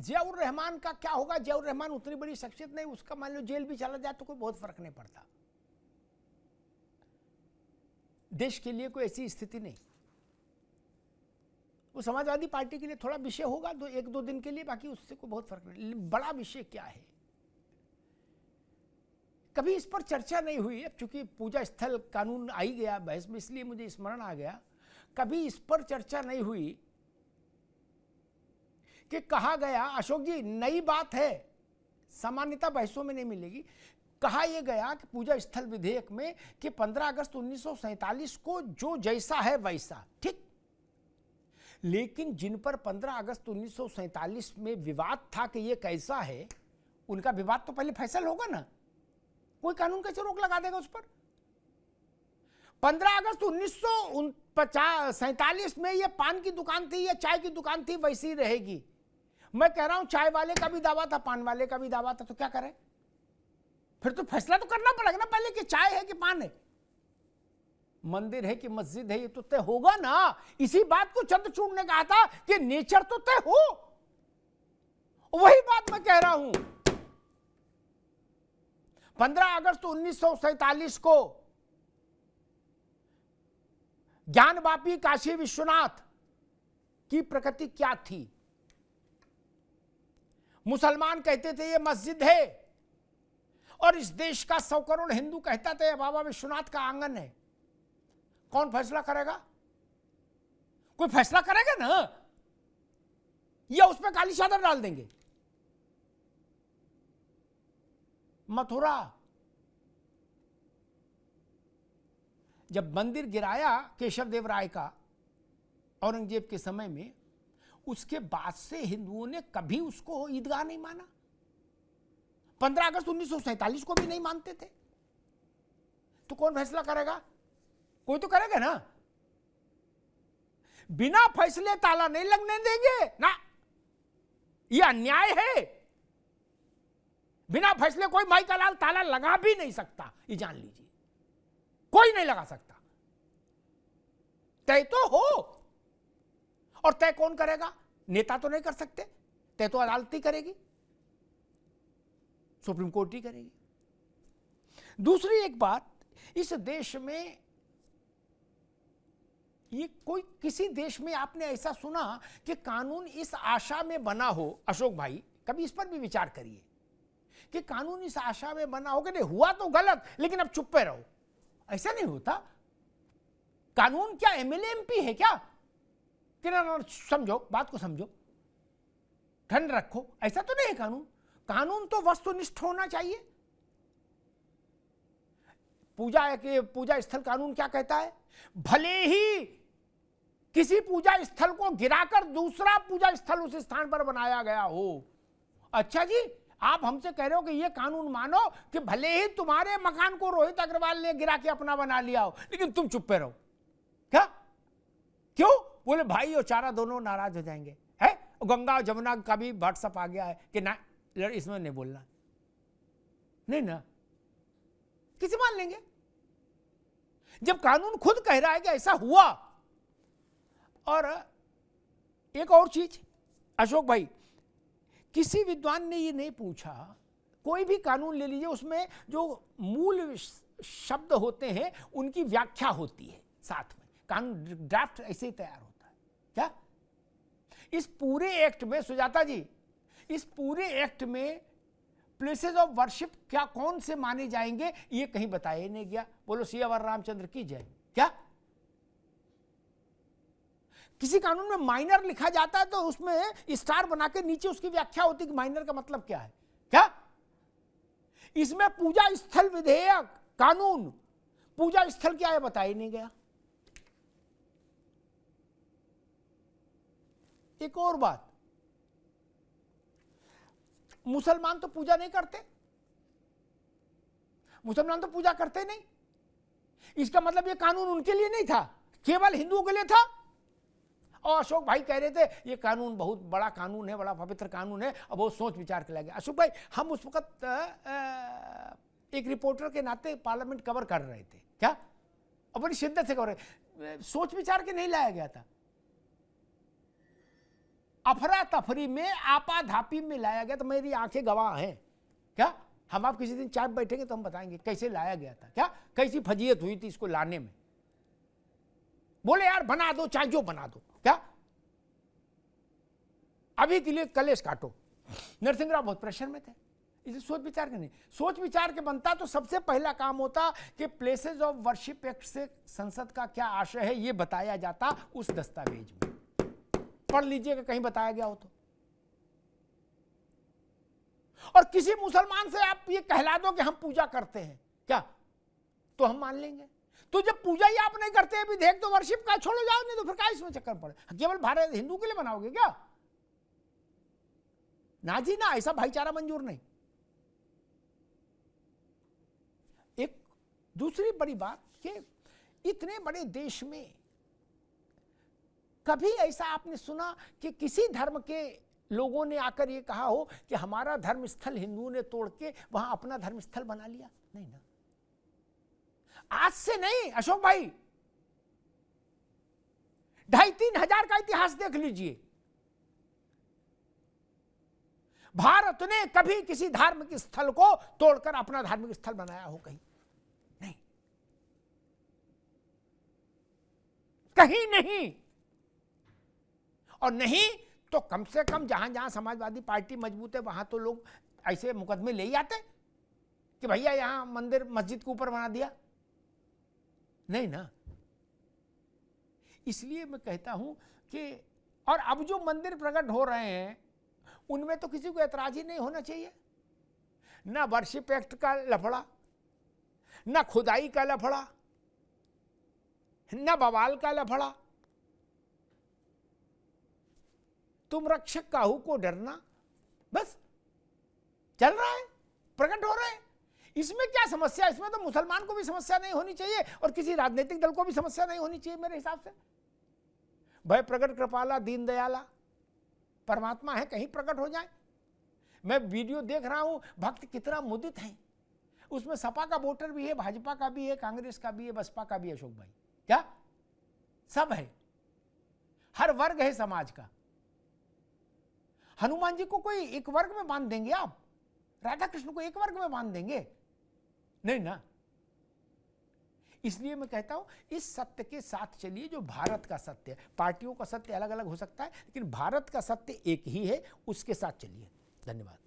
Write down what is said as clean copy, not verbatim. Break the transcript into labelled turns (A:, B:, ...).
A: जियाउर रहमान का क्या होगा? जियाउर रहमान उतनी बड़ी शख्सियत नहीं, उसका मान लो जेल भी चला जाए तो कोई बहुत फर्क नहीं पड़ता। देश के लिए कोई ऐसी स्थिति नहीं। वो समाजवादी पार्टी के लिए थोड़ा विषय होगा एक दो दिन के लिए, बाकी उससे कोई बहुत फर्क नहीं। बड़ा विषय क्या है? कभी इस पर चर्चा नहीं हुई। अब चूंकि पूजा स्थल कानून आ ही गया बहस में, इसलिए मुझे स्मरण आ गया। कभी इस पर चर्चा नहीं हुई कि कहा गया, अशोक जी नई बात है, सामान्यता बहसों में नहीं मिलेगी, कहा यह गया कि पूजा स्थल विधेयक में कि 15 अगस्त 1947 को जो जैसा है वैसा, ठीक, लेकिन जिन पर 15 अगस्त 1947 में विवाद था कि यह कैसा है, उनका विवाद तो पहले फैसल होगा ना। कोई कानून कैसे रोक लगा देगा उस पर? 15 अगस्त 1947 में यह पान की दुकान थी या चाय की दुकान थी, वैसी रहेगी। मैं कह रहा हूं चाय वाले का भी दावा था, पान वाले का भी दावा था, तो क्या करें? फिर तो फैसला तो करना पड़ेगा ना पहले कि चाय है कि पान है, मंदिर है कि मस्जिद है, ये तो तय होगा ना। इसी बात को चंद्रचूड़ ने कहा था कि नेचर तो तय हो। वही बात मैं कह रहा हूं। 15 अगस्त 1947 को ज्ञानवापी काशी विश्वनाथ की प्रकृति क्या थी? मुसलमान कहते थे ये मस्जिद है, और इस देश का 100 करोड़ हिंदू कहता था ये बाबा विश्वनाथ का आंगन है। कौन फैसला करेगा? कोई फैसला करेगा ना, या उस पर काली चादर डाल देंगे? मथुरा जब मंदिर गिराया केशव देव राय का औरंगजेब के समय में, उसके बाद से हिंदुओं ने कभी उसको ईदगाह नहीं माना। 15 अगस्त 1947 को भी नहीं मानते थे। तो कौन फैसला करेगा? कोई तो करेगा ना। बिना फैसले ताला नहीं लगने देंगे ना, यह अन्याय है। बिना फैसले कोई माई का लाल ताला लगा भी नहीं सकता, ये जान लीजिए, कोई नहीं लगा सकता। तय तो हो, और तय कौन करेगा? नेता तो नहीं कर सकते, तय तो अदालत ही करेगी, सुप्रीम कोर्ट ही करेगी। दूसरी एक बात, इस देश में ये कोई किसी देश में आपने ऐसा सुना कि कानून इस आशा में बना हो? अशोक भाई कभी इस पर भी विचार करिए कि कानून इस आशा में बना हो कि नहीं हुआ तो गलत, लेकिन अब चुप पे रहो। ऐसा नहीं होता। कानून क्या एमएलए एमपी है क्या कि ना समझो, बात को समझो, ठंड रखो, ऐसा तो नहीं है कानून। कानून तो वस्तुनिष्ठ होना चाहिए। पूजा स्थल कानून क्या कहता है? भले ही किसी पूजा स्थल को गिराकर दूसरा पूजा स्थल उस स्थान पर बनाया गया हो। अच्छा जी, आप हमसे कह रहे हो कि ये कानून मानो कि भले ही तुम्हारे मकान को रोहित अग्रवाल ने गिरा के अपना बना लिया हो, लेकिन तुम चुप पे रहो। क्या? क्यों? बोले भाई और चारा दोनों नाराज हो जाएंगे। है गंगा जमुना का भी व्हाट्सअप आ गया है कि ना, इसमें नहीं बोलना, नहीं ना, किसी मान लेंगे। जब कानून खुद कह रहा है कि ऐसा हुआ। और एक और चीज अशोक भाई, किसी विद्वान ने ये नहीं पूछा, कोई भी कानून ले लीजिए, उसमें जो मूल शब्द होते हैं उनकी व्याख्या होती है साथ में। कानून ड्राफ्ट ऐसे ही तैयार होता है क्या? इस पूरे एक्ट में सुजाता जी, इस पूरे एक्ट में प्लेसेस ऑफ वर्शिप क्या कौन से माने जाएंगे ये कहीं बताया ही नहीं गया। बोलो सियावर रामचंद्र की जय। क्या किसी कानून में माइनर लिखा जाता है तो उसमें स्टार बना के नीचे उसकी व्याख्या होती है कि माइनर का मतलब क्या है? क्या इसमें पूजा स्थल विधेयक कानून, पूजा स्थल क्या है बताया ही नहीं गया। एक और बात, मुसलमान तो पूजा नहीं करते, मुसलमान तो पूजा करते नहीं। इसका मतलब ये कानून उनके लिए नहीं था, केवल हिंदुओं के लिए था। और अशोक भाई कह रहे थे ये कानून बहुत बड़ा कानून है, बड़ा पवित्र कानून है, अब बहुत सोच विचार के लगे। अशोक भाई, हम उस वक्त एक रिपोर्टर के नाते पार्लियामेंट कवर कर रहे थे क्या, और बड़ी शिद्दत से कर रहे, सोच विचार के नहीं लाया गया था। अफरा तफरी में आपाधापी में लाया गया, तो मेरी आंखें गवाह हैं। क्या हम आप किसी दिन चाय बैठेंगे तो हम बताएंगे कैसे लाया गया था, क्या कैसी फजीयत हुई थी इसको लाने में। बोले यार बना दो चाहे जो बना दो, क्या अभी के लिए कलेश काटो। नरसिंह राव बहुत प्रेशर में थे, इसे सोच विचार के नहीं, सोच विचार के बनता तो सबसे पहला काम होता कि प्लेसेस ऑफ वर्शिप एक्ट से संसद का क्या आशय है ये बताया जाता उस दस्तावेज में। पढ़ लीजिएगा कहीं बताया गया हो तो। और किसी मुसलमान से आप ये कहला दो कि हम पूजा करते हैं क्या, तो हम मान लेंगे। तो जब पूजा ही आप नहीं करते भी देख तो वर्शिप का छोड़ो जाओ, नहीं तो फिर क्या इसमें चक्कर पड़े। केवल भारत हिंदू के लिए बनाओगे क्या? ना जी ना, ऐसा भाईचारा मंजूर नहीं। एक दूसरी बड़ी बात कि इतने बड़े देश में कभी ऐसा आपने सुना कि किसी धर्म के लोगों ने आकर ये कहा हो कि हमारा धर्म स्थल हिंदुओं ने तोड़ के वहां अपना धर्म स्थल बना लिया? नहीं ना, आज से नहीं अशोक भाई, 2,500-3 हजार का इतिहास देख लीजिए। भारत ने कभी किसी धार्मिक स्थल को तोड़कर अपना धार्मिक स्थल बनाया हो कहीं? नहीं, कहीं नहीं। और नहीं तो कम से कम जहां जहां समाजवादी पार्टी मजबूत है वहां तो लोग ऐसे मुकदमे ले ही आते कि भैया यहां मंदिर मस्जिद के ऊपर बना दिया। नहीं ना, इसलिए मैं कहता हूं कि और अब जो मंदिर प्रकट हो रहे हैं उनमें तो किसी को ऐतराज ही नहीं होना चाहिए। ना वर्शिप एक्ट का लफड़ा, ना खुदाई का लफड़ा, ना बवाल का लफड़ा। तुम रक्षक काहू को डरना, बस चल रहा है, प्रकट हो रहे हैं। इसमें क्या समस्या? इसमें तो मुसलमान को भी समस्या नहीं होनी चाहिए और किसी राजनीतिक दल को भी समस्या नहीं होनी चाहिए मेरे हिसाब से। भय प्रकट कृपाला दीन दयाला परमात्मा है, कहीं प्रकट हो जाए। मैं वीडियो देख रहा हूं, भक्त कितना मुदित हैं। उसमें सपा का वोटर भी है, भाजपा का भी है, कांग्रेस का भी है, बसपा का भी है। अशोक भाई क्या सब है, हर वर्ग है समाज का। हनुमान जी को कोई एक वर्ग में बांध देंगे आप? राधा कृष्ण को एक वर्ग में बांध देंगे? नहीं ना। इसलिए मैं कहता हूं इस सत्य के साथ चलिए जो भारत का सत्य है। पार्टियों का सत्य अलग अलग हो सकता है लेकिन भारत का सत्य एक ही है, उसके साथ चलिए। धन्यवाद।